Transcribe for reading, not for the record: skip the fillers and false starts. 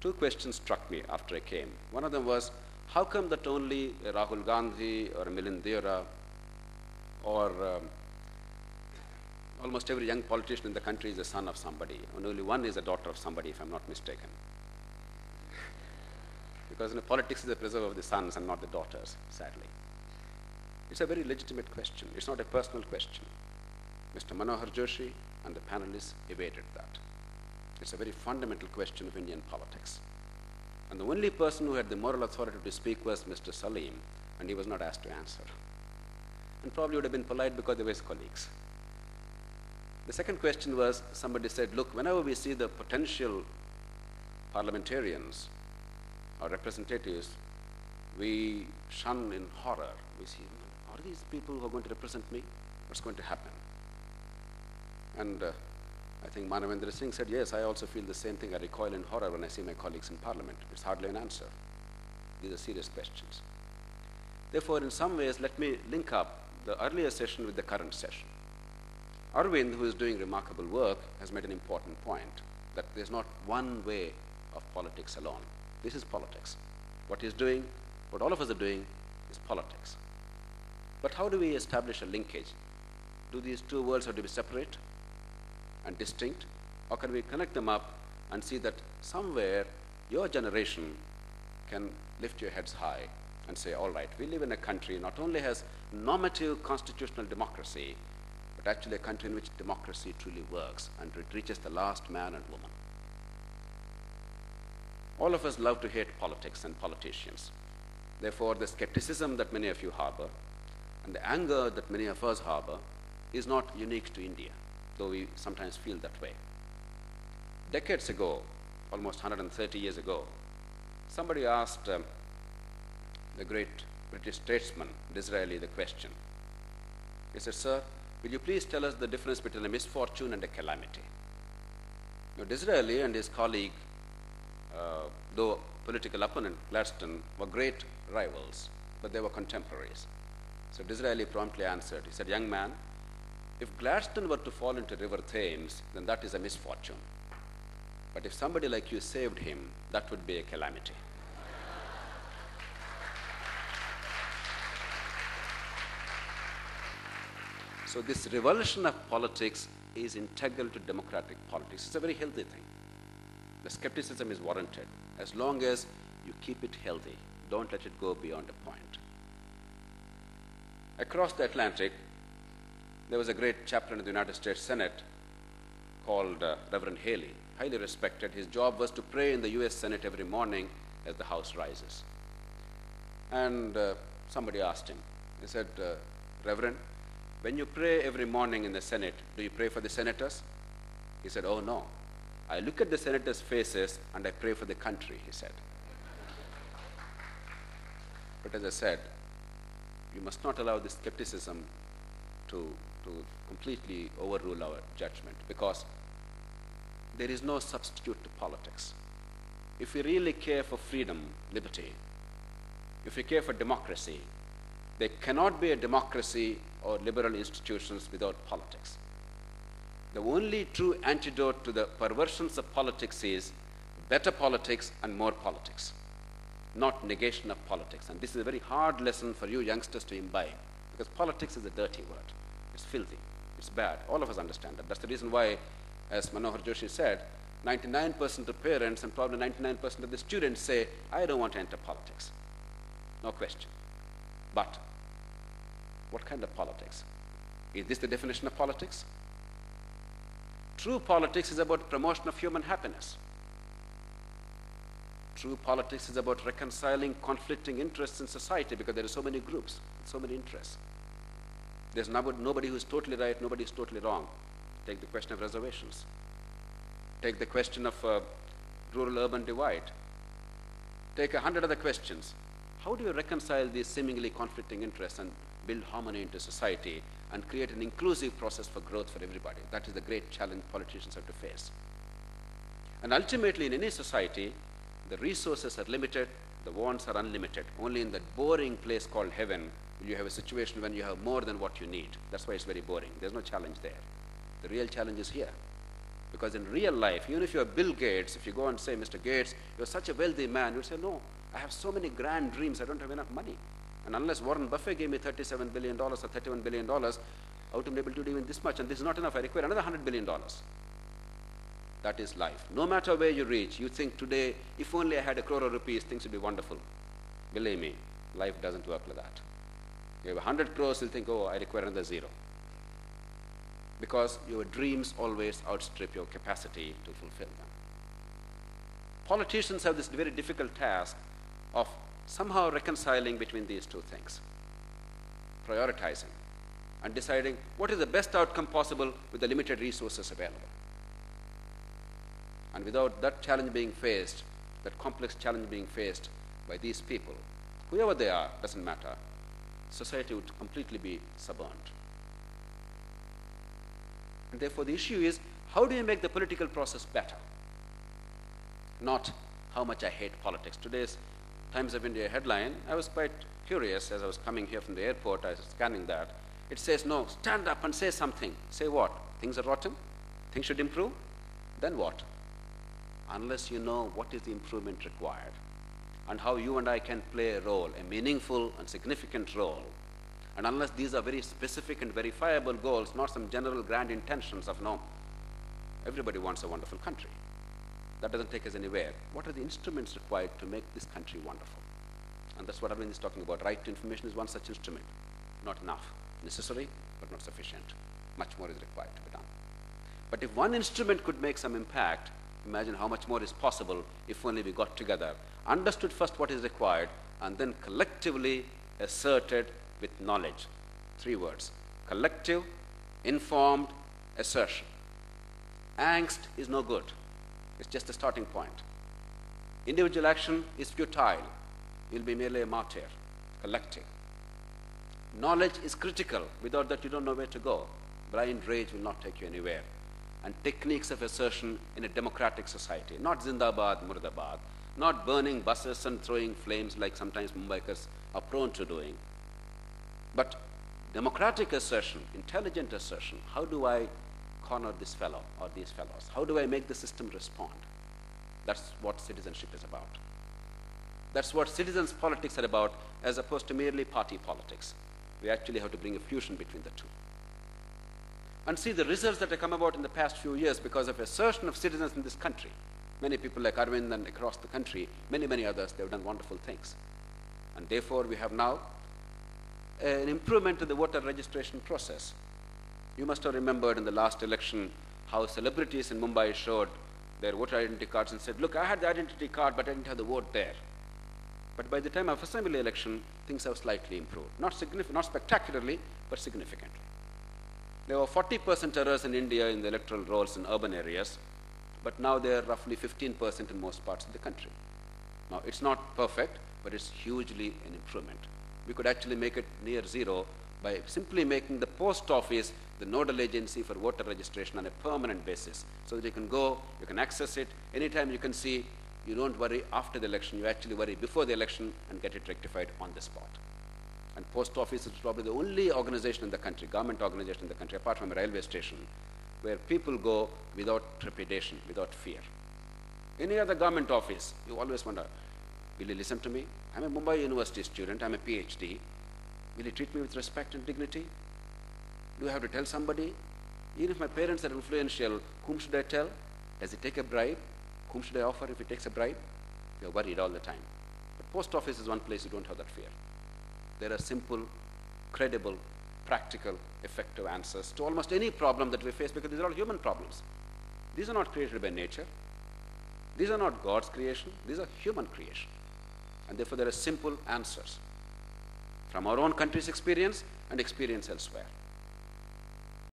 Two questions struck me after I came. One of them was, how come that only a Rahul Gandhi or a Milind Deora or almost every young politician in the country is the son of somebody, and only one is a daughter of somebody, if I'm not mistaken? Because politics is the preserve of the sons and not the daughters, sadly. It's a very legitimate question. It's not a personal question. Mr. Manohar Joshi and the panelists evaded that. It's a very fundamental question of Indian politics. And the only person who had the moral authority to speak was Mr. Salim, and he was not asked to answer. And probably would have been polite because they were his colleagues. The second question was, somebody said, look, whenever we see the potential parliamentarians or representatives, we shun in horror. We see, are these people who are going to represent me? What's going to happen? And I think Manavendra Singh said, yes, I also feel the same thing. I recoil in horror when I see my colleagues in parliament. It's hardly an answer. These are serious questions. Therefore, in some ways, let me link up the earlier session with the current session. Arvind, who is doing remarkable work, has made an important point, that there's not one way of politics alone. This is politics. What he's doing, what all of us are doing, is politics. But how do we establish a linkage? Do these two worlds have to be separate and distinct? Or can we connect them up and see that somewhere your generation can lift your heads high and say, all right, we live in a country not only has normative constitutional democracy, but actually a country in which democracy truly works and it reaches the last man and woman. All of us love to hate politics and politicians. Therefore, the skepticism that many of you harbor and the anger that many of us harbor is not unique to India, though we sometimes feel that way. Decades ago, almost 130 years ago, somebody asked the great British statesman, Disraeli, the question. He said, sir, will you please tell us the difference between a misfortune and a calamity? Now, Disraeli and his colleague, though political opponent Gladstone, were great rivals, but they were contemporaries. So Disraeli promptly answered. He said, young man, if Gladstone were to fall into River Thames, then that is a misfortune. But if somebody like you saved him, that would be a calamity. So this revulsion of politics is integral to democratic politics. It's a very healthy thing. The skepticism is warranted, as long as you keep it healthy. Don't let it go beyond a point. Across the Atlantic, there was a great chaplain of the United States Senate called Reverend Haley, highly respected. His job was to pray in the US Senate every morning as the House rises. And somebody asked him, he said, Reverend, when you pray every morning in the Senate, do you pray for the senators? He said, oh no. I look at the senators' faces and I pray for the country, he said. But as I said, you must not allow this skepticism to completely overrule our judgment, because there is no substitute to politics. If we really care for freedom, liberty, if we care for democracy, there cannot be a democracy or liberal institutions without politics. The only true antidote to the perversions of politics is better politics and more politics, not negation of politics. And this is a very hard lesson for you youngsters to imbibe, because politics is a dirty word. It's filthy. It's bad. All of us understand that. That's the reason why, as Manohar Joshi said, 99% of parents and probably 99% of the students say, I don't want to enter politics. No question. But what kind of politics? Is this the definition of politics? True politics is about promotion of human happiness. True politics is about reconciling conflicting interests in society, because there are so many groups, so many interests. There's nobody who's totally right, nobody is totally wrong. Take the question of reservations. Take the question of rural-urban divide. Take 100 other questions. How do you reconcile these seemingly conflicting interests and build harmony into society and create an inclusive process for growth for everybody? That is the great challenge politicians have to face. And ultimately, in any society, the resources are limited, the wants are unlimited. Only in that boring place called heaven will you have a situation when you have more than what you need. That's why it's very boring. There's no challenge there. The real challenge is here. Because in real life, even if you're Bill Gates, if you go and say, Mr. Gates, you're such a wealthy man, you'll say, no, I have so many grand dreams, I don't have enough money. And unless Warren Buffett gave me $37 billion or $31 billion, I wouldn't be able to do even this much, and this is not enough, I require another $100 billion. That is life. No matter where you reach, you think today, if only I had 1 crore rupees, things would be wonderful. Believe me, life doesn't work like that. You have 100 crores, you'll think, oh, I require another 0. Because your dreams always outstrip your capacity to fulfill them. Politicians have this very difficult task of somehow reconciling between these two things. Prioritizing and deciding what is the best outcome possible with the limited resources available. And without that challenge being faced, that complex challenge being faced by these people, whoever they are, doesn't matter, society would completely be subverted. And therefore the issue is, how do you make the political process better? Not how much I hate politics. Today's Times of India headline, I was quite curious as I was coming here from the airport, I was scanning that. It says, no, stand up and say something. Say what? Things are rotten? Things should improve? Then what? Unless you know what is the improvement required and how you and I can play a role, a meaningful and significant role, and unless these are very specific and verifiable goals, not some general grand intentions of, no, everybody wants a wonderful country. That doesn't take us anywhere. What are the instruments required to make this country wonderful? And that's what Arvind is talking about. Right to information is one such instrument. Not enough. Necessary, but not sufficient. Much more is required to be done. But if one instrument could make some impact, imagine how much more is possible if only we got together, understood first what is required, and then collectively asserted with knowledge. 3 words. Collective, informed, assertion. Angst is no good. It's just a starting point. Individual action is futile. You'll be merely a martyr. Collective. Knowledge is critical. Without that, you don't know where to go. Blind rage will not take you anywhere. And techniques of assertion in a democratic society. Not Zindabad, Murdabad. Not burning buses and throwing flames like sometimes Mumbaikars are prone to doing. But democratic assertion, intelligent assertion. How do I corner this fellow or these fellows? How do I make the system respond? That's what citizenship is about. That's what citizens' politics are about, as opposed to merely party politics. We actually have to bring a fusion between the two. And see the results that have come about in the past few years because of assertion of citizens in this country. Many people like Arvind and across the country, many, many others, they've done wonderful things. And therefore, we have now an improvement in the voter registration process. You must have remembered in the last election how celebrities in Mumbai showed their voter identity cards and said, look, I had the identity card, but I didn't have the vote there. But by the time of assembly election, things have slightly improved. Not spectacularly, but significantly. There were 40% errors in India in the electoral rolls in urban areas, but now they are roughly 15% in most parts of the country. Now, it's not perfect, but it's hugely an improvement. We could actually make it near 0 by simply making the post office the nodal agency for voter registration on a permanent basis, so that you can go, you can access it, anytime you can see. You don't worry after the election, you actually worry before the election and get it rectified on the spot. And post office is probably the only organization in the country, government organization in the country, apart from a railway station, where people go without trepidation, without fear. Any other government office, you always wonder, will you listen to me? I'm a Mumbai University student, I'm a PhD. Will you treat me with respect and dignity? Do I have to tell somebody? Even if my parents are influential, whom should I tell? Does he take a bribe? Whom should I offer if he takes a bribe? You're worried all the time. But post office is one place you don't have that fear. There are simple, credible, practical, effective answers to almost any problem that we face, because these are all human problems. These are not created by nature. These are not God's creation. These are human creation. And therefore there are simple answers from our own country's experience and experience elsewhere.